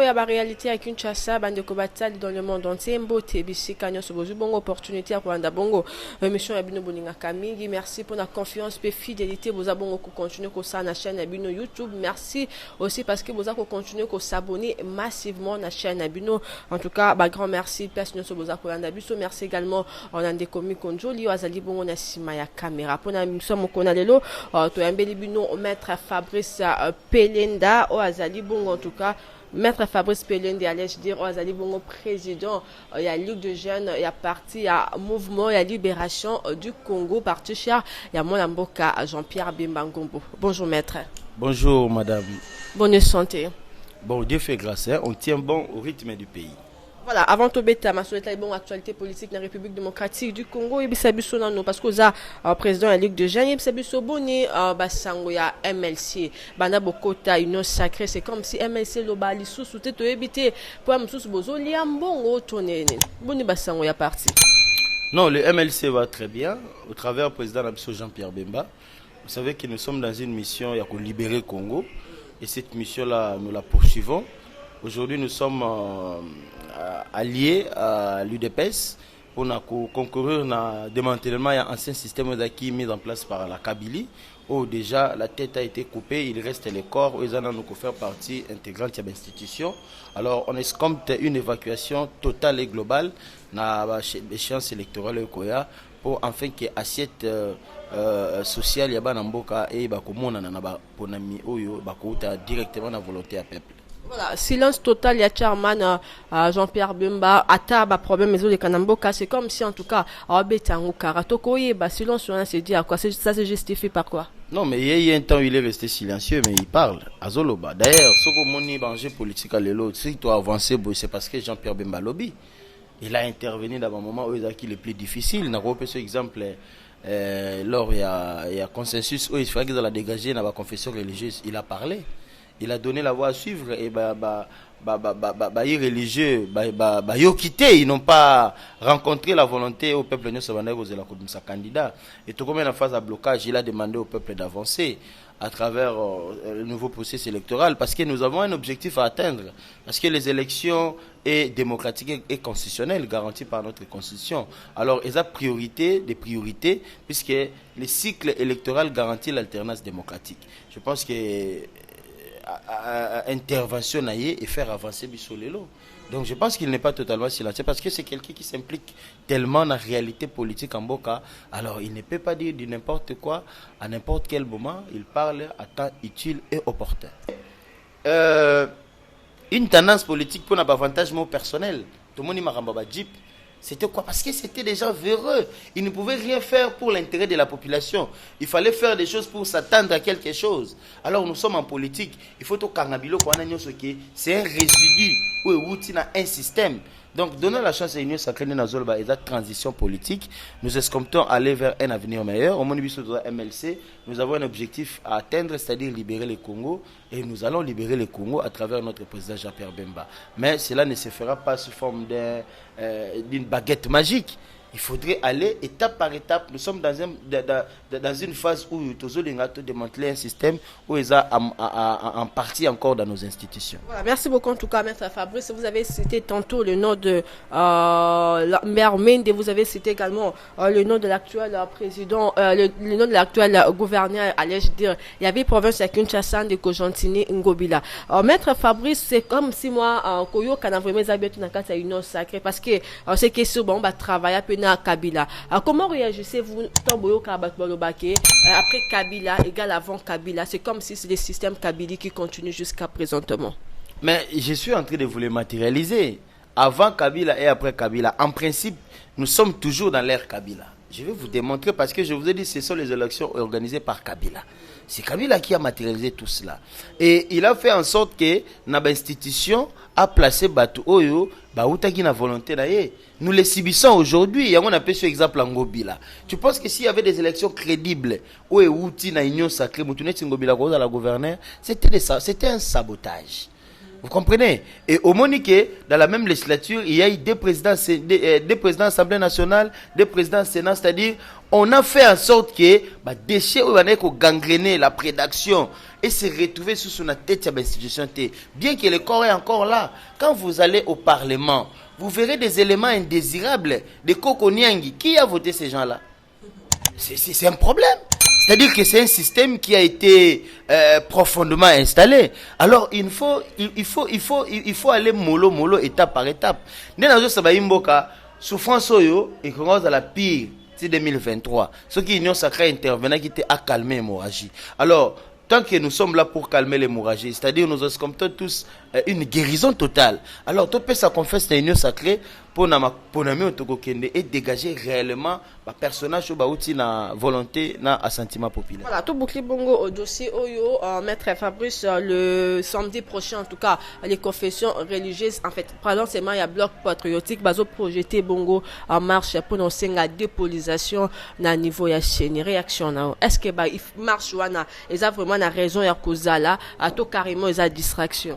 ya ba réalité à Kinshasa bande ko batali dans le monde entier mbote bisika nyonso bozu bongo opportunité ya kwanda bongo émission ya bino bolinga kamingi. Merci pour la confiance et fidélité boza bongo ko continuer ko sa na chaîne ya bino YouTube. Merci aussi parce que boza ko continuer ko s'abonner massivement na chaîne ya bino. En tout cas ba grand merci place nyonso boza ko landa biso. Merci également on a des comiques konjoli azali bongo na sima ya caméra pona émission mokona lelo to yambeli bino maître Fabrice Pelenda o azali bongo. En tout cas maître Fabrice Pelende, allais-je dire, Azali Bongo, président, il y a Ligue de jeunes, il y a parti, il y a mouvement, il y a libération du Congo, parti cher, il y a mon amboka Jean-Pierre Bembangombo. Bonjour maître. Bonjour madame. Bonne santé. Bon, Dieu fait grâce, hein? On tient bon au rythme du pays. Voilà, avant tout bêta, ma souhaite la bonne actualité politique dans la République démocratique du Congo, et bisabiso non parce que ça président de la Ligue de jeunes, et bisabiso boni basango ya MLC, bana bokota union sacrée, c'est comme si MLC lo bali sous te to éviter pour am sous bozo liambongo tourner boni basango ya parti. Non, le MLC va très bien au travers du président Nabiso Jean-Pierre Bemba. Vous savez que nous sommes dans une mission il y a qu'on libérer le Congo et cette mission là nous la poursuivons. Aujourd'hui, nous sommes alliés à l'UDPS pour concourir dans le démantèlement d'un ancien système d'acquis mis en place par la Kabylie, où déjà la tête a été coupée, il reste les corps, où ils en ont fait partie intégrante de l'institution. Alors, on escompte une évacuation totale et globale dans l'échéance électorale pour enfin que l'assiette sociale y et directement la volonté à peuple. Voilà, silence total, il y a chairman Jean-Pierre Bemba, Ataba, problème, mais les Kanamboka, c'est comme si en tout cas, Abetango Karatokoye, silence sur un c'est dit à quoi, ça se justifie par quoi? Non, mais il y a un temps, il est resté silencieux, mais il parle. Azoloba. D'ailleurs, ce que mon enjeu politique à l'élo, si tu as avancé, c'est parce que Jean-Pierre Bemba lobby. Il a intervenu dans un moment où il a été le plus difficile. On a repris ce exemple, lors il y a consensus où il fallait qu'ils la dégager dans la confession religieuse. Il a parlé. Il a donné la voie à suivre et les religieux ils ont quitté, ils n'ont pas rencontré la volonté au peuple de sa candidat. Et tout comme en phase à blocage, il a demandé au peuple d'avancer à travers le nouveau processus électoral parce que nous avons un objectif à atteindre. Parce que les élections sont démocratiques et constitutionnelles garanties par notre constitution. Alors, ils ont des priorités puisque le cycle électoral garantit l'alternance démocratique. Je pense que intervention et faire avancer Bissolelo. Donc je pense qu'il n'est pas totalement silencieux parce que c'est quelqu'un qui s'implique tellement dans la réalité politique en Boka. Alors il ne peut pas dire du n'importe quoi à n'importe quel moment. Il parle à temps utile et opportun. Une tendance politique pour un avantage personnel. Tout le monde m'a rembobé Jeep. C'était quoi? Parce que c'était des gens véreux. Ils ne pouvaient rien faire pour l'intérêt de la population. Il fallait faire des choses pour s'attendre à quelque chose. Alors nous sommes en politique. Il faut au Kangabilo qu'on a c'est un résidu où il y a un système. Donc donner la chance à l'Union sacrée de Nazolba et la transition politique, nous escomptons aller vers un avenir meilleur. Au Monibiso de la MLC, nous avons un objectif à atteindre, c'est-à-dire libérer le Congo. Et nous allons libérer le Congo à travers notre président Jean-Pierre Bemba. Mais cela ne se fera pas sous forme d'une baguette magique. Il faudrait aller étape par étape. Nous sommes dans une phase où nous avons démantelé un système où ils sont en partie encore dans nos institutions. Voilà, merci beaucoup en tout cas, maître Fabrice. Vous avez cité tantôt le nom de Maire Mende, vous avez cité également le nom de l'actuel président, le nom de l'actuel gouverneur, allais-je dire. Il y avait province à Kinshasa de Kojantini Ngobila. Maître Fabrice, c'est comme si moi, Koyo, Kanavoué, Zabiatou, Nakata, union sacrée, parce que c'est que ce bon, travailler na Kabila. Alors, comment réagissez-vous après Kabila égale avant Kabila? C'est comme si c'est le système Kabila qui continue jusqu'à présentement. Mais je suis en train de vous le matérialiser. Avant Kabila et après Kabila, en principe, nous sommes toujours dans l'ère Kabila. Je vais vous démontrer parce que je vous ai dit que ce sont les élections organisées par Kabila. C'est Kabila qui a matérialisé tout cela. Et il a fait en sorte que l'institution a placé Batu Oyo, Baoutaki na volonté d'ailleurs. Nous les subissons aujourd'hui. On a pris ce exemple en Ngobila. Tu penses que s'il y avait des élections crédibles, où Outi na union sacrée, Moutouneti Ngobila à la gouverneure, c'était un sabotage. Vous comprenez? Et au Monique, dans la même législature, il y a eu deux présidents Assemblée nationale, deux présidents Sénat, c'est-à-dire on a fait en sorte que bah, déchets on a gangréner la prédation et se retrouver sous la tête de l'institution. Bien que le corps est encore là, quand vous allez au Parlement, vous verrez des éléments indésirables de Kokoniangi. Qui a voté ces gens-là? C'est un problème. C'est-à-dire que c'est un système qui a été profondément installé. Alors il faut aller mollo étape par étape. Dans Sabaïmboka, souffrance oyo et commence à la pire. C'est 2023. Ce qui union sacrée intervenant qui était à calmer l'hémorragie. Alors tant que nous sommes là pour calmer l'hémorragie, c'est-à-dire nous escomptons tous une guérison totale. Alors tout peut ça confesse l'union sacrée pour et dégager réellement le personnage qui na volonté na assentiment populaire. Voilà, tout bouclier bongo au dossier Oyo, maître Fabrice, le samedi prochain en tout cas, les confessions religieuses, en fait, pardon, c'est il y a bloc patriotique, bazo projeté bongo en marche pour nous la dépolisation na niveau ya chaîne réaction na. Est-ce que bah il marche wana, ils a vraiment la raison ya cause là, à tout carrément ils a distraction.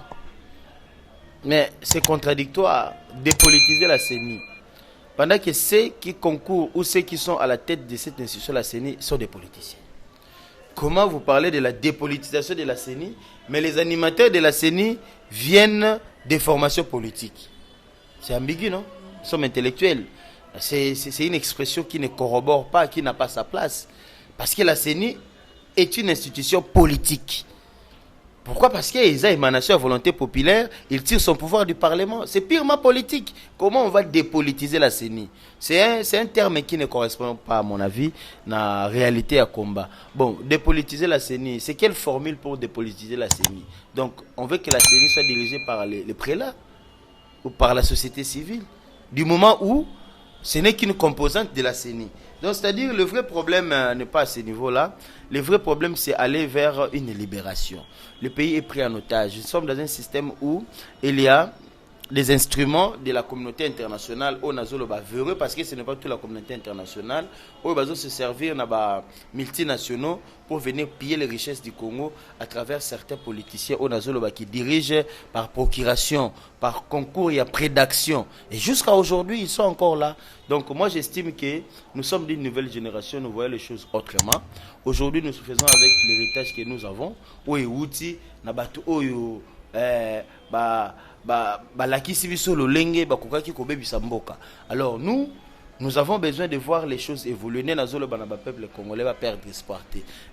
Mais c'est contradictoire dépolitiser la CENI. Pendant que ceux qui concourent ou ceux qui sont à la tête de cette institution, la CENI, sont des politiciens. Comment vous parlez de la dépolitisation de la CENI, mais les animateurs de la CENI viennent des formations politiques? C'est ambigu, non? Nous sommes intellectuels. C'est une expression qui ne corrobore pas, qui n'a pas sa place. Parce que la CENI est une institution politique. Pourquoi? Parce qu'ils ont émanation à volonté populaire, ils tirent son pouvoir du Parlement. C'est purement politique. Comment on va dépolitiser la CENI? C'est un terme qui ne correspond pas, à mon avis, à la réalité à combat. Bon, dépolitiser la CENI, c'est quelle formule pour dépolitiser la CENI? Donc, on veut que la CENI soit dirigée par les prélats ou par la société civile. Du moment où ce n'est qu'une composante de la CENI. Donc, c'est-à-dire, le vrai problème n'est pas à ce niveau-là. Le vrai problème, c'est aller vers une libération. Le pays est pris en otage. Nous sommes dans un système où il y a des instruments de la communauté internationale au Nazoloba véreux parce que ce n'est pas toute la communauté internationale où ils vont se servir dans multinationaux pour venir piller les richesses du Congo à travers certains politiciens au Nazoloba qui dirigent par procuration, par concours et à prédaction. Et jusqu'à aujourd'hui, ils sont encore là. Donc moi, j'estime que nous sommes d'une nouvelle génération, nous voyons les choses autrement. Aujourd'hui, nous faisons avec l'héritage que nous avons. Alors nous avons besoin de voir les choses évoluer. Le peuple congolais va perdre espoir.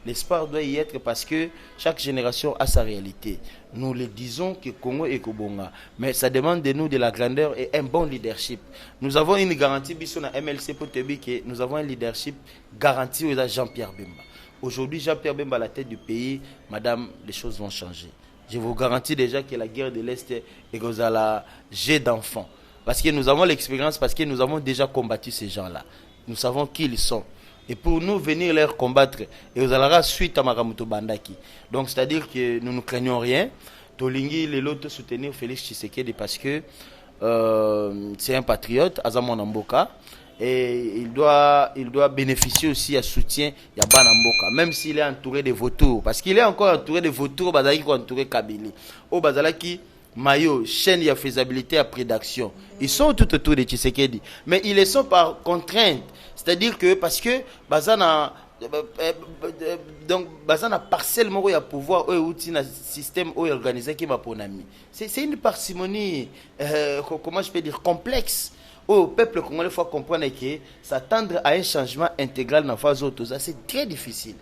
L'espoir doit y être parce que chaque génération a sa réalité. Nous le disons que Congo est Kobonga, mais ça demande de nous de la grandeur et un bon leadership. Nous avons une garantie sur la MLC pour te dire que nous avons un leadership garanti aux Jean-Pierre Bemba. Aujourd'hui, Jean-Pierre Bemba à la tête du pays, madame, les choses vont changer. Je vous garantis déjà que la guerre de l'Est est à la jet d'enfants. Parce que nous avons l'expérience, parce que nous avons déjà combattu ces gens-là. Nous savons qui ils sont. Et pour nous venir les combattre, et vous allez suite à Makamuto Bandaki. Donc c'est-à-dire que nous ne craignons rien. Tolingi, les autres soutenir Félix Tshisekedi parce que c'est un patriote, Azamon Namboka. Et il doit bénéficier aussi à soutien de Banamboka, même s'il est entouré de vautours. Parce qu'il est encore entouré de vautours, Bazalaki est entouré de Kabili. Au Bazalaki, Mayo, chaîne de faisabilité à prédaction. Ils sont tout autour de Tshisekedi. Mais ils le sont par contrainte. C'est-à-dire que, parce que Bazana. Donc, Bazana parcelle moro ya pouvoir ou un système organisé qui m'a ponami. C'est une parcimonie, comment je peux dire, complexe. Au peuple congolais, il faut comprendre que s'attendre à un changement intégral dans la phase auto, c'est très difficile.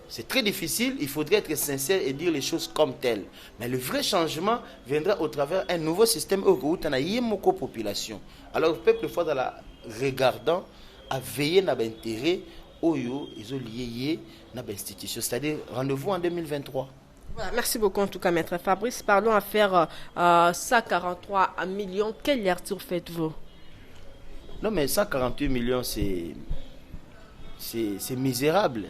C'est très difficile, il faudrait être sincère et dire les choses comme telles. Mais le vrai changement viendra au travers d'un nouveau système où il y a une population. Alors le peuple, il faut dans la regardant, à veiller à l'intérêt où ils ont lié à l'institution. C'est-à-dire rendez-vous en 2023. Voilà, merci beaucoup en tout cas, maître Fabrice. Parlons à faire 143 millions. Quel lecture faites-vous? Non, mais 148 millions, c'est misérable.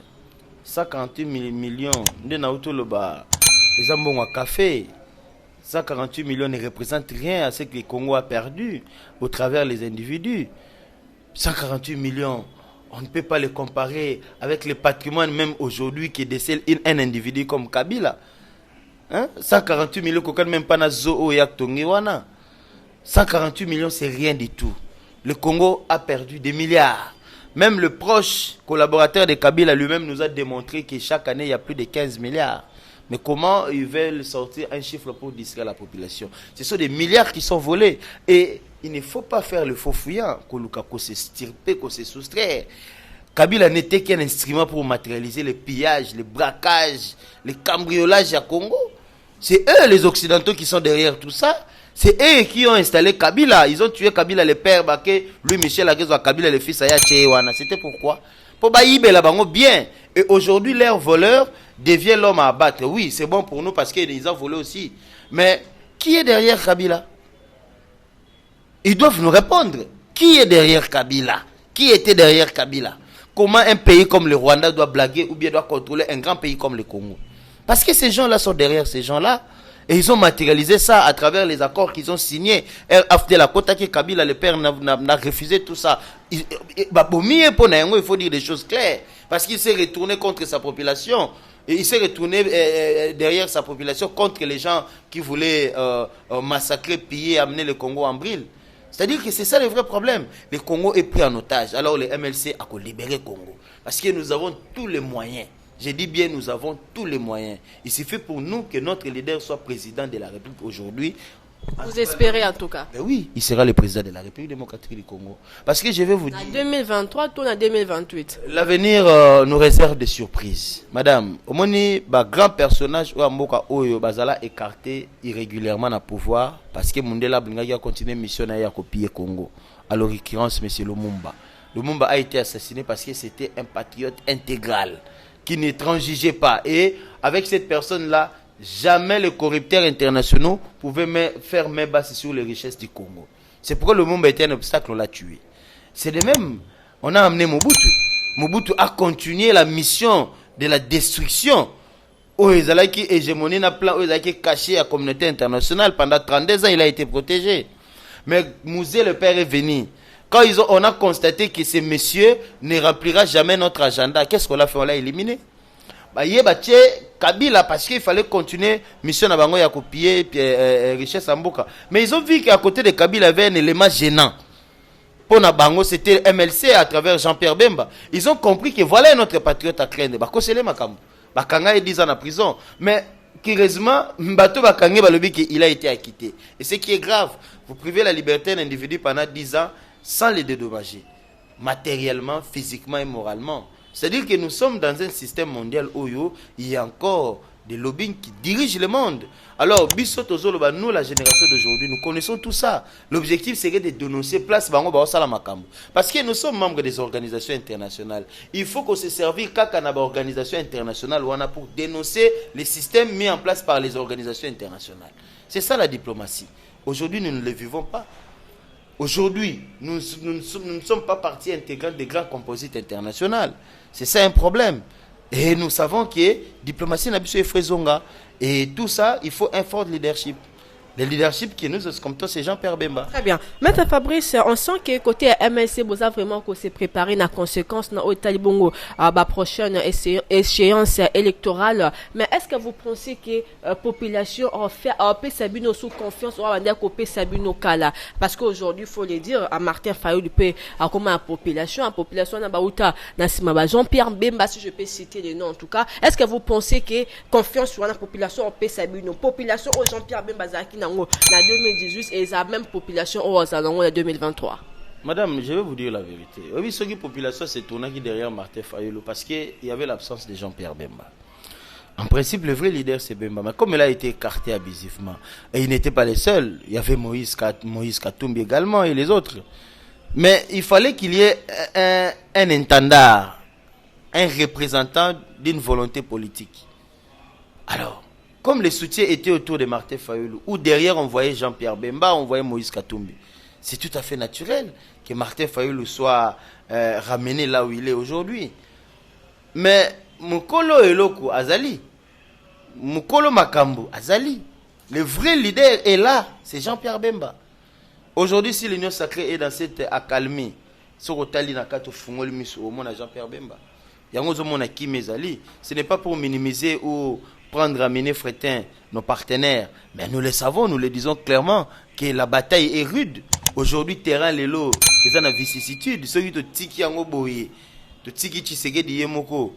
148 millions, les ambons à café. 148 millions ne représentent rien à ce que le Congo a perdu au travers des individus. 148 millions, on ne peut pas les comparer avec le patrimoine même aujourd'hui qui décèle un individu comme Kabila. 148 millions, quand même pas na zoo yak tongiwana. 148 millions, c'est rien du tout. Le Congo a perdu des milliards Même le proche collaborateur de Kabila lui-même nous a démontré que chaque année, il y a plus de 15 milliards. Mais comment ils veulent sortir un chiffre pour distraire la population? Ce sont des milliards qui sont volés. Et il ne faut pas faire le faux fouillant, qu'on se stirper, qu'on se soustraire. Kabila n'était qu'un instrument pour matérialiser les pillages, les braquages, les cambriolages à Congo. C'est eux, les Occidentaux, qui sont derrière tout ça. C'est eux qui ont installé Kabila. Ils ont tué Kabila, le père Baké, Louis Michel Aguezwa, Kabila, le fils Aya Chewana. C'était pourquoi? Pour Baïbe la bango bien. Et aujourd'hui, leur voleur devient l'homme à abattre. Oui, c'est bon pour nous parce qu'ils ont volé aussi. Mais qui est derrière Kabila? Ils doivent nous répondre. Qui est derrière Kabila? Qui était derrière Kabila? Comment un pays comme le Rwanda doit blaguer ou bien doit contrôler un grand pays comme le Congo? Parce que ces gens-là sont derrière ces gens-là. Et ils ont matérialisé ça à travers les accords qu'ils ont signés. After la Kota que Kabila, le père, n'a refusé tout ça. Il faut dire des choses claires. Parce qu'il s'est retourné contre sa population. Et il s'est retourné derrière sa population contre les gens qui voulaient massacrer, piller, amener le Congo en brille. C'est-à-dire que c'est ça le vrai problème. Le Congo est pris en otage. Alors le MLC a libéré le Congo. Parce que nous avons tous les moyens. Je dis bien, nous avons tous les moyens. Il suffit pour nous que notre leader soit président de la République aujourd'hui. Vous espérez en tout cas? Ben oui, il sera le président de la République démocratique du Congo. Parce que je vais vous dire... En 2023, tout en 2028. L'avenir nous réserve des surprises. Madame, au moins, grand personnage ou Mboka Oyo bazala écarté irrégulièrement dans le pouvoir parce que Mundela Blinga a continué mission à copier Congo. À l'occurrence, M. Lumumba. Lumumba a été assassiné parce que c'était un patriote intégral qui ne transigeait pas. Et avec cette personne-là, jamais les corrupteurs internationaux pouvaient faire main basse sur les richesses du Congo. C'est pourquoi le monde était un obstacle, on l'a tué. C'est de même, on a amené Mobutu. Mobutu a continué la mission de la destruction. Ils ont hégémonie dans plan, ils ont caché à la communauté internationale. Pendant 32 ans, il a été protégé. Mais Mouzé, le père, est venu. Quand on a constaté que ces messieurs ne remplira jamais notre agenda, qu'est-ce qu'on a fait? On l'a éliminé. Kabila, parce qu'il fallait continuer mission à Bango Yakopier, richesse en Mboka. Mais ils ont vu qu'à côté de Kabila, il y avait un élément gênant. Pour Nabango, c'était MLC à travers Jean-Pierre Bemba. Ils ont compris que voilà notre patriote à craindre. Bakanga est 10 ans en prison. Mais, curieusement, Mbato Bakanga il a été acquitté. Et ce qui est grave, vous privez la liberté d'un individu pendant 10 ans sans les dédommager. Matériellement, physiquement et moralement. C'est-à-dire que nous sommes dans un système mondial où il y a encore des lobbying qui dirigent le monde. Alors, nous, la génération d'aujourd'hui, nous connaissons tout ça. L'objectif serait de dénoncer place parce que nous sommes membres des organisations internationales. Il faut qu'on se serve quand on a une organisation internationale pour dénoncer les systèmes mis en place par les organisations internationales. C'est ça la diplomatie. Aujourd'hui, nous ne le vivons pas. Aujourd'hui, nous ne sommes pas partie intégrante des grands composites internationaux. C'est ça un problème. Et nous savons que la diplomatie n'a pas Frezonga. Et tout ça, il faut un fort leadership. Le leadership qui nous comme toi, c'est Jean-Pierre Bemba. Très bien. Maître Fabrice, on sent que côté MLC, vous avez vraiment s'est préparé dans conséquence dans le Bongo à la prochaine échéance électorale. Mais est-ce que vous pensez que la population a fait Sabino sous confiance ou a coupé Sabino Kala? Parce qu'aujourd'hui, il faut le dire, à Martin Fayulu peut à comment la population n'a pas dans Jean-Pierre Bemba, si je peux citer les noms en tout cas. Est-ce que vous pensez que confiance sur la population a Sabino? Population au Jean-Pierre Bemba en 2018 et la même population en 2023. Madame, je vais vous dire la vérité. Oui, ce qui population s'est tourné derrière Martin Fayulu parce qu'il y avait l'absence de Jean-Pierre Bemba. En principe, le vrai leader, c'est Bemba. Mais comme il a été écarté abusivement, et il n'était pas le seul, il y avait Moïse Katumbi également et les autres. Mais il fallait qu'il y ait un intendant, un représentant d'une volonté politique. Alors, comme les soutiens étaient autour de Martin Fayulu, ou derrière on voyait Jean-Pierre Bemba, on voyait Moïse Katumbi, c'est tout à fait naturel que Martin Fayulu soit ramené là où il est aujourd'hui. Mais Mukolo Eloko Azali, Mukolo Makambu Azali, le vrai leader est là, c'est Jean-Pierre Bemba. Aujourd'hui, si l'Union sacrée est dans cette accalmie, ce Jean-Pierre Bemba, ce n'est pas pour minimiser ou prendre à mener Fretin nos partenaires, mais nous le savons, nous le disons clairement que la bataille est rude. Aujourd'hui, terrain Lelo, eza na vicissitude soki totiki yango boye totiki Tshisekedi ye moko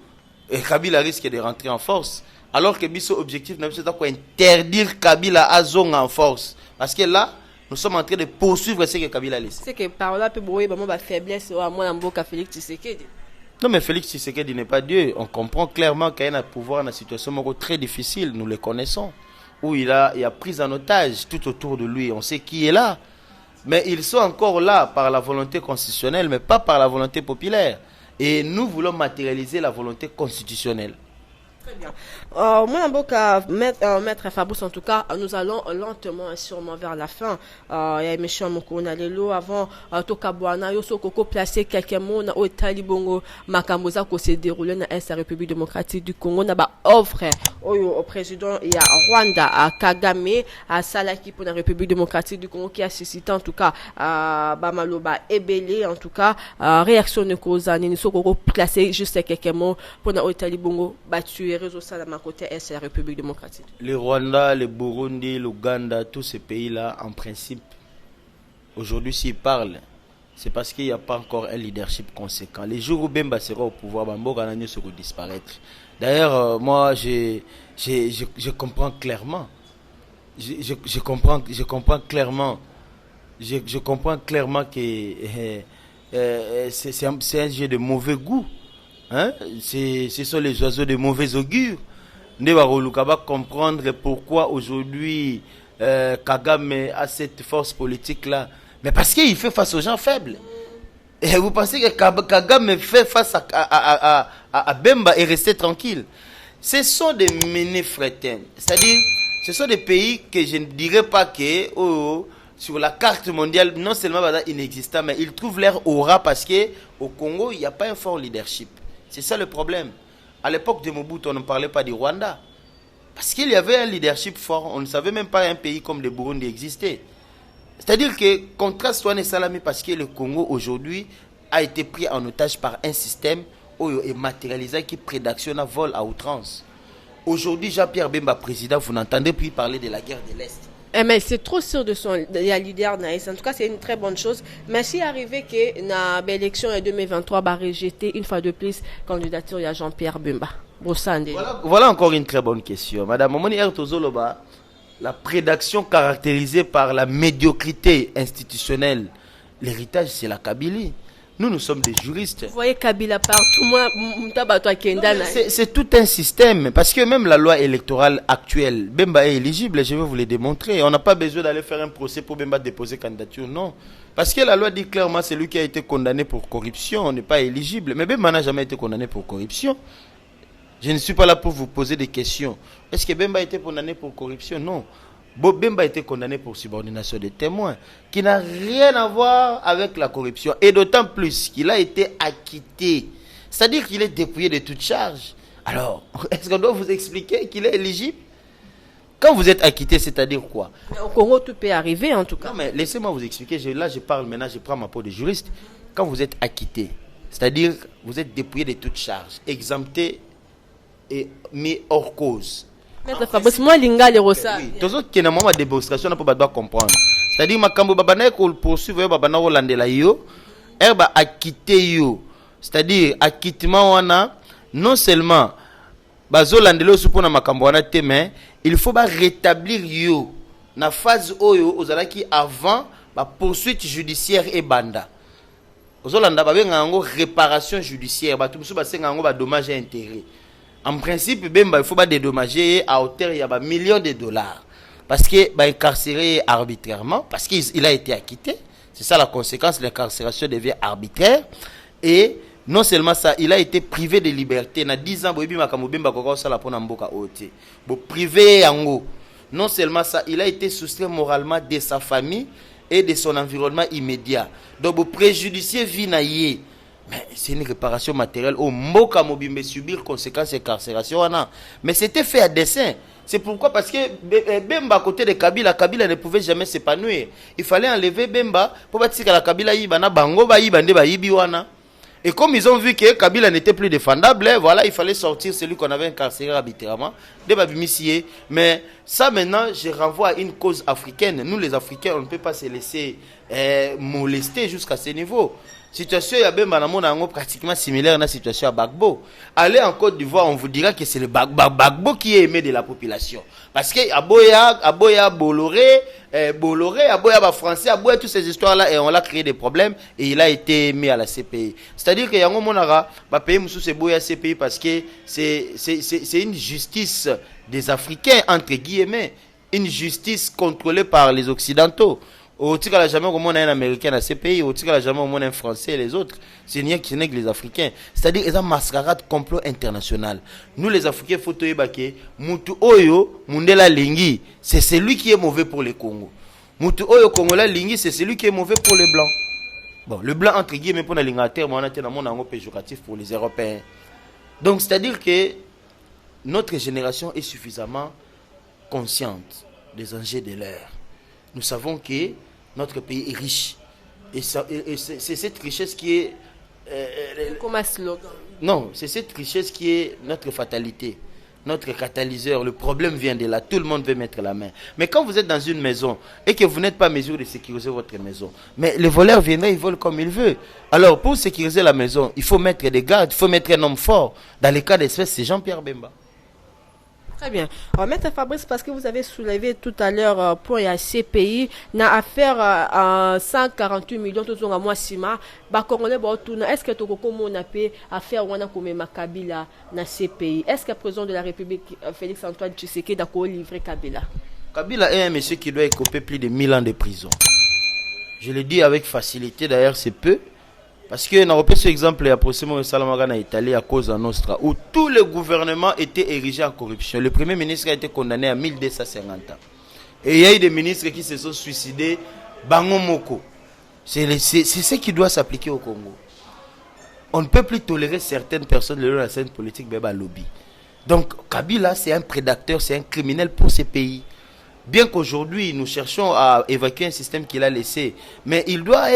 Kabila risque de rentrer en force alors que biso objectif na biso c'est quoi interdire Kabila azonga en force parce que là nous sommes en train de poursuivre ce que Kabila a laissé. C'est que par là peut boyer vraiment ba faiblesse à moi mboka Félix Tshisekedi. Non mais Félix Tshisekedi n'est pas Dieu, on comprend clairement qu'il y a un pouvoir dans une situation très difficile, nous le connaissons où il y a pris en otage tout autour de lui, on sait qui est là. Mais ils sont encore là par la volonté constitutionnelle, mais pas par la volonté populaire. Et nous voulons matérialiser la volonté constitutionnelle. Très bien. Moi, Maître Fabrice, en tout cas, nous allons lentement et sûrement vers la fin. Il y a M. Mokona Lelo avant Tokabuana, Yosokoko placé quelques mots au Talibongo, Makamboza, qui s'est déroulé dans la République démocratique du Congo. On a offre au président, il y a Rwanda, à Kagame, à Salaki pour la République démocratique du Congo, qui a suscité en tout cas Bamaloba Ebele, en tout cas, réaction de Kozani, Yosokoko placé juste quelques mots pour le Talibongo battu. Réseau Salama côté est la République démocratique. Le Rwanda, le Burundi, l'Ouganda, tous ces pays-là, en principe, aujourd'hui, s'ils parlent, c'est parce qu'il n'y a pas encore un leadership conséquent. Les jours où Bemba sera au pouvoir, Bamboga Nagno sera disparaître. D'ailleurs, moi, je comprends clairement. Je comprends clairement que c'est un jeu de mauvais goût. Hein? Ce sont les oiseaux de mauvais augure. Ne va comprendre pourquoi aujourd'hui Kagame a cette force politique-là. Mais parce qu'il fait face aux gens faibles. Et vous pensez que Kagame fait face à Bemba et rester tranquille? Ce sont des ménéfrétins. C'est-à-dire, ce sont des pays que je ne dirais pas que sur la carte mondiale, non seulement inexistants, mais ils trouvent leur aura parce qu'au Congo, il n'y a pas un fort leadership. C'est ça le problème. À l'époque de Mobutu, on ne parlait pas du Rwanda. Parce qu'il y avait un leadership fort. On ne savait même pas un pays comme le Burundi existait. C'est-à-dire que, contraste Touane Salami, parce que le Congo aujourd'hui a été pris en otage par un système et matérialisé qui prédactionne vol à outrance. Aujourd'hui, Jean-Pierre Bemba, président, vous n'entendez plus parler de la guerre de l'Est. Mais c'est trop sûr de son leader Naïs. En tout cas, c'est une très bonne chose. Mais si arrivé que l'élection en 2023 va rejeter une fois de plus candidature à Jean-Pierre Bemba. Voilà encore une très bonne question. Madame Momoni Ertozoloba, la prédaction caractérisée par la médiocrité institutionnelle, l'héritage, c'est la Kabylie. Nous sommes des juristes. Vous voyez Kabila partout. C'est tout un système. Parce que même la loi électorale actuelle, Bemba est éligible, je vais vous le démontrer. On n'a pas besoin d'aller faire un procès pour Bemba déposer candidature, non. Parce que la loi dit clairement celui qui a été condamné pour corruption n'est pas éligible. Mais Bemba n'a jamais été condamné pour corruption. Je ne suis pas là pour vous poser des questions. Est-ce que Bemba a été condamné pour corruption? Non. Bemba a été condamné pour subordination des témoins, qui n'a rien à voir avec la corruption. Et d'autant plus qu'il a été acquitté. C'est-à-dire qu'il est dépouillé de toute charge. Alors, est-ce qu'on doit vous expliquer qu'il est éligible? Quand vous êtes acquitté, c'est-à-dire quoi? Mais au Congo, tout peut arriver en tout cas. Non, mais laissez-moi vous expliquer. Là, je parle maintenant, je prends ma peau de juriste. Quand vous êtes acquitté, c'est-à-dire vous être dépouillé de toute charge, exempté et mis hors cause. Maître Fabrice, moi, Linga, les Rosa. Oui, tous autres qui n'ont pas de démonstration, on peut comprendre. C'est-à-dire, ma cambo babana ko poursuivre babana Rolandela yo, ba acquitté yo. C'est-à-dire, acquittement wana, non seulement bazo landelo supona makambo wana te, mais il faut ba rétablir yo na phase oyo ozalaki avant ba poursuite judiciaire et banda. Ozolanda ba benga ngo réparation judiciaire, ba tout musu ba senga ngo ba dommage et intérêt. En principe, Bemba, il faut pas dédommager à hauteur il y a des millions de dollars. Parce qu'il est incarcéré arbitrairement, parce qu'il a été acquitté. C'est ça la conséquence, l'incarcération devient arbitraire. Et non seulement ça, il a été privé de liberté. Il y a 10 ans, privé en non seulement ça, il a été soustrait moralement de sa famille et de son environnement immédiat. Donc, vous préjudiciez vie naïe. Mais c'est une réparation matérielle. Au Mboka Mobimbe subir conséquences d'incarcération. Mais c'était fait à dessein. C'est pourquoi, parce que Bemba à côté de Kabila, Kabila ne pouvait jamais s'épanouir. Il fallait enlever Bemba pour que la Kabila yibana bango ba yibande ba yibiwana. Et comme ils ont vu que Kabila n'était plus défendable, voilà, il fallait sortir celui qu'on avait incarcéré arbitrairement, des Babimissier. Mais ça, maintenant, je renvoie à une cause africaine. Nous, les Africains, on ne peut pas se laisser molester jusqu'à ce niveau. Situation pratiquement similaire à la situation à Bagbo. Allez en Côte d'Ivoire, on vous dira que c'est le Bagbo qui est aimé de la population. Parce que Aboya Bolloré, Aboya Français, Aboya, toutes ces histoires-là, et on l'a créé des problèmes et il a été mis à la CPI. C'est-à-dire que Yango Monara va payer Moussou Boya CPI parce que c'est une justice des Africains, entre guillemets, une justice contrôlée par les Occidentaux. Au tir à jamais au monde un Américain à ces pays, au tir à jamais au monde un Français et les autres, c'est rien qui n'est que les Africains. C'est-à-dire ils ont mascarade complot international. Nous les Africains, faut te baquer, Moutou Oyo, Mundela Lingi, c'est celui qui est mauvais pour les Congo. Moutou Oyo Congola Lingi, c'est celui qui est mauvais pour les Blancs. Bon, le blanc entre guillemets pour la Lingateur, mais on a été dans mon angle péjoratif pour les Européens. Donc c'est-à-dire que notre génération est suffisamment consciente des enjeux de l'ère. Nous savons que notre pays est riche. Et c'est cette richesse qui est... Comme un slogan. Non, c'est cette richesse qui est notre fatalité, notre catalyseur. Le problème vient de là. Tout le monde veut mettre la main. Mais quand vous êtes dans une maison et que vous n'êtes pas en mesure de sécuriser votre maison, mais les voleurs viendraient, ils volent comme ils veulent. Alors, pour sécuriser la maison, il faut mettre des gardes, il faut mettre un homme fort. Dans les cas d'espèce, c'est Jean-Pierre Bemba. Très bien. Maître Fabrice, parce que vous avez soulevé tout à l'heure pour la CPI, na affaire 148 millions tout à mois sima, ba congolais ba tuna, est-ce que to komo na pe affaire wana comme Kabila na CPI? Est-ce que le président de la République Félix Antoine Tshisekedi d'accord livrer Kabila? Kabila est un monsieur qui doit écoper plus de 1000 ans de prison. Je le dis avec facilité, d'ailleurs c'est peu. Parce que nous avons ce exemple, il y a procédure en Italie à cause de Nostra, où tout le gouvernement était érigé en corruption. Le premier ministre a été condamné à 1250 ans. Et il y a eu des ministres qui se sont suicidés. Bango Moko. C'est ce qui doit s'appliquer au Congo. On ne peut plus tolérer certaines personnes de la scène politique, mais lobby. Donc Kabila, c'est un prédateur, c'est un criminel pour ces pays. Bien qu'aujourd'hui, nous cherchons à évacuer un système qu'il a laissé, mais il doit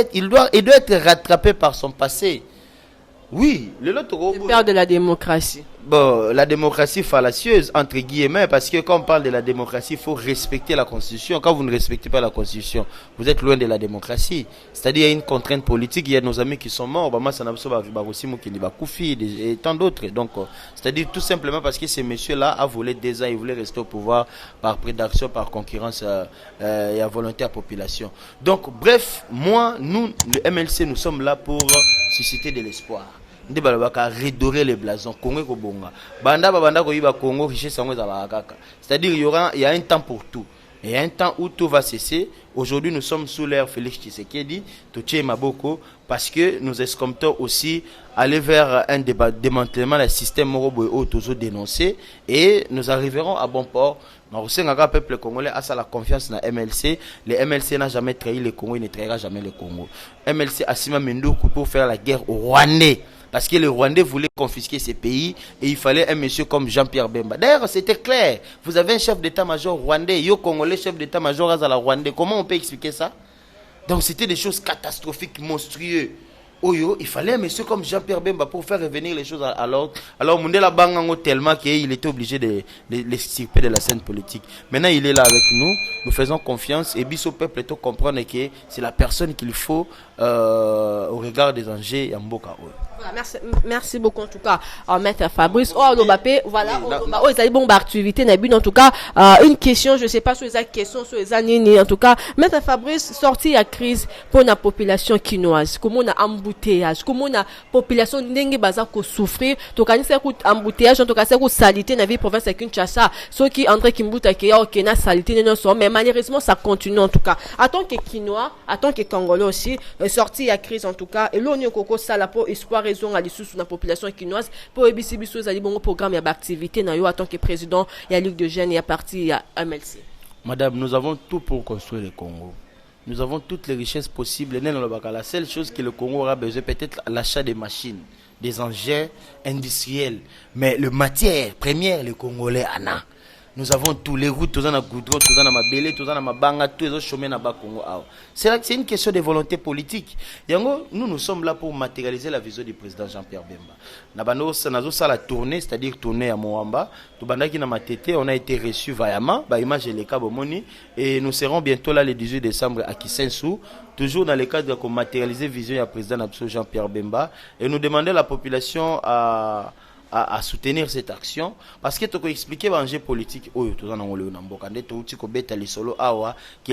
être rattrapé par son passé. Oui, le père de la démocratie. Bon, la démocratie fallacieuse, entre guillemets, parce que quand on parle de la démocratie, il faut respecter la Constitution. Quand vous ne respectez pas la Constitution, vous êtes loin de la démocratie. C'est-à-dire, il y a une contrainte politique, il y a nos amis qui sont morts, et tant d'autres. Donc, c'est-à-dire tout simplement parce que ces messieurs-là a volé 2 ans, ils voulaient rester au pouvoir par prédation, par concurrence et à volonté à la population. Donc, bref, nous, le MLC, nous sommes là pour susciter de l'espoir. Redorer les blasons Congo ko bonga banda ko yiba Congo richesse sango za bakaka. C'est-à-dire il y a un temps pour tout. Il y a un temps où tout va cesser. Aujourd'hui, nous sommes sous l'ère Félix Tshisekedi, Toche Maboko, parce que nous escomptons aussi aller vers un démantèlement du système Morobo et toujours dénoncé, et nous arriverons à bon port. Le peuple congolais a la confiance dans MLC. Le MLC n'a jamais trahi le Congo, il ne trahira jamais le Congo. MLC a Sima Mendoukou pour faire la guerre aux Rwandais. Parce que les Rwandais voulaient confisquer ces pays et il fallait un monsieur comme Jean-Pierre Bemba. D'ailleurs, c'était clair. Vous avez un chef d'état-major rwandais, yo congolais, chef d'état-major à la Rwandais. Comment on peut expliquer ça? Donc c'était des choses catastrophiques, monstrueuses. Oyo, il fallait un monsieur comme Jean-Pierre Bemba pour faire revenir les choses à l'ordre. Alors, Mundela Bangango tellement qu'il était obligé de l'extirper de la scène politique. Maintenant, il est là avec nous. Nous faisons confiance et Bisso peuple est comprendre que c'est la personne qu'il faut au regard des enjeux Yamboka. Voilà, merci beaucoup en tout cas, Maître Fabrice. Voilà, ils ont bon activité. En tout cas, une question, je ne sais pas sur les questions, sur les années. En tout cas, Maître Fabrice, sorti à crise pour la population quinoise. Comment on a embouteillage, comment la population n'engue baza ko souffrir. Donc, quand c'est un embouteillage, en tout cas, c'est une salité dans la province de Kinshasa. Ceux qui entrent Kimbuta qui ok na salité non mais malheureusement ça continue en tout cas. En tant que quinois, en tant que Congolais aussi, sorti à crise en tout cas. Et l'on koko sala pour espoir raison à l'issue sur la population quinoise pour ebisi biso ezali bon programme et activité na yo en tant que président et à Ligue de jeunes et à parti à MLC. Madame, nous avons tout pour construire le Congo. Nous avons toutes les richesses possibles. La seule chose que le Congo aura besoin, peut-être l'achat des machines, des engins industriels. Mais le matière première, le Congolais en a. Nous avons tous les routes, tous en goudron, tous en mabélé, tous en mabanga, tous les chemins dans le Congo. C'est une question de volonté politique. Yango, nous sommes là pour matérialiser la vision du président Jean-Pierre Bemba. Nabano, ça la tournée, c'est-à-dire tournée à Moamba. Tubandaki na matete, on a été reçu vaillamment, bah image les Kabomoni, et nous serons bientôt là le 18 décembre à Kisensou, toujours dans le cadre de matérialiser la vision du président Jean-Pierre Bemba, et nous demander à la population à soutenir cette action parce que tu peux expliquer l'enjeu politique que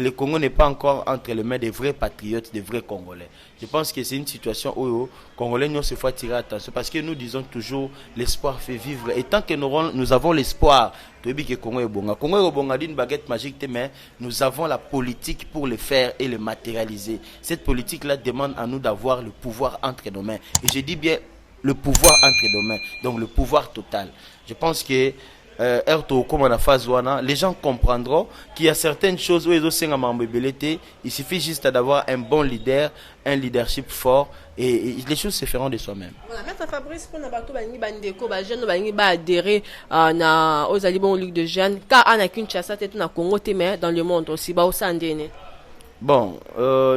le Congo n'est pas encore entre les mains des vrais patriotes, des vrais Congolais. Je pense que c'est une situation où les Congolais nous se font tirer attention parce que nous disons toujours l'espoir fait vivre et tant que nous avons l'espoir que le Congo est bon. Le Congo est bon, une baguette magique, mais nous avons la politique pour le faire et le matérialiser. Cette politique-là demande à nous d'avoir le pouvoir entre nos mains. Et je dis bien le pouvoir entre nos mains, donc le pouvoir total. Je pense que les gens comprendront qu'il y a certaines choses où il suffit juste d'avoir un bon leader, un leadership fort et les choses se feront de soi-même. Voilà, Maître Fabrice, pour adhérer aux alibons Ligue de jeunes, car on a Kinshasa, Congo, mais dans le monde aussi, bon,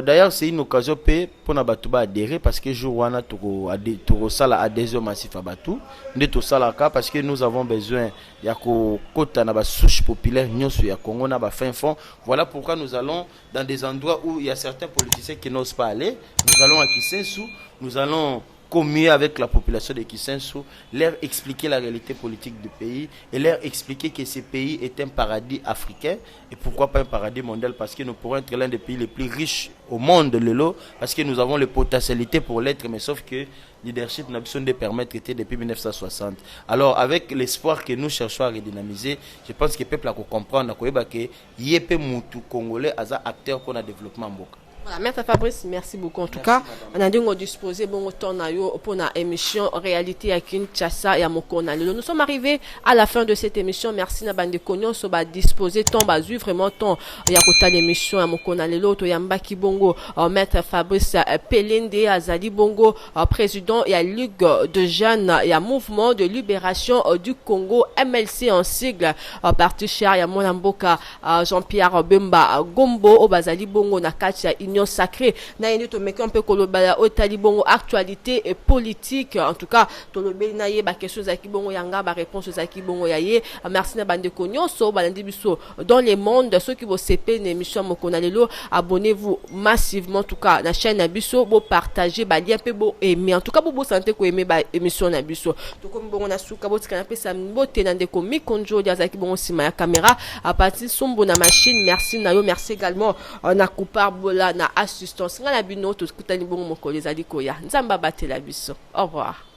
d'ailleurs c'est une occasion pour nous adhérer parce que jour wana toko sala adhésion massif à Batou, nous sala parce que nous avons besoin ya ko kota na ba souche populaire nyonso ya Congo na ba fin fond. Voilà pourquoi nous allons dans des endroits où il y a certains politiciens qui n'osent pas aller. Nous allons à Kisensou, nous allons communier avec la population de Kisensou, leur expliquer la réalité politique du pays et leur expliquer que ce pays est un paradis africain et pourquoi pas un paradis mondial parce que nous pourrons être l'un des pays les plus riches au monde de l'eau parce que nous avons les potentialités pour l'être mais sauf que leadership n'a besoin de permettre depuis 1960. Alors avec l'espoir que nous cherchons à redynamiser, je pense que le peuple a compris que Yépe Moutou Congolais as un acteur pour le développement mboka. Voilà, Maître Fabrice, merci beaucoup. En tout cas, on a dit qu'on disposait bon temps pour une émission réalité à Kinshasa et à Mokona. Nous sommes arrivés à la fin de cette émission. Merci na bande konyo so ba disposer temps bazu vraiment temps ya kota l'émission à Mokona lelo to yamba kibongo Maître Fabrice Pelende Azali Bongo président et à Ligue de jeunes et à Mouvement de libération du Congo MLC en sigle parti cher ya Monamboka Jean-Pierre Bemba Gombo Obazali Bongo na katia union sacrée na yindi to meka un peu kolobala otali bongo actualité et politique en tout cas to lobeli na ye ba question za kibongo yanga ba réponse za kibongo yaye merci na bande konyo so balandi biso dans les mondes ceux qui vont CP une émission Mokona lelo abonnez-vous massivement en tout cas la chaîne na biso bo partager ba lien pe bo aimer en tout cas bo santé ko aimer ba émission na biso to comme bongo na suka bo tika na pesa mbote na ndeko mikonjo dia za kibongo sima ya caméra à partir sombo na machine merci na yo merci également na Coupar Bola na assistance ngala bino to kutani bongo mokolo ezali koya nzamba batela biso au revoir.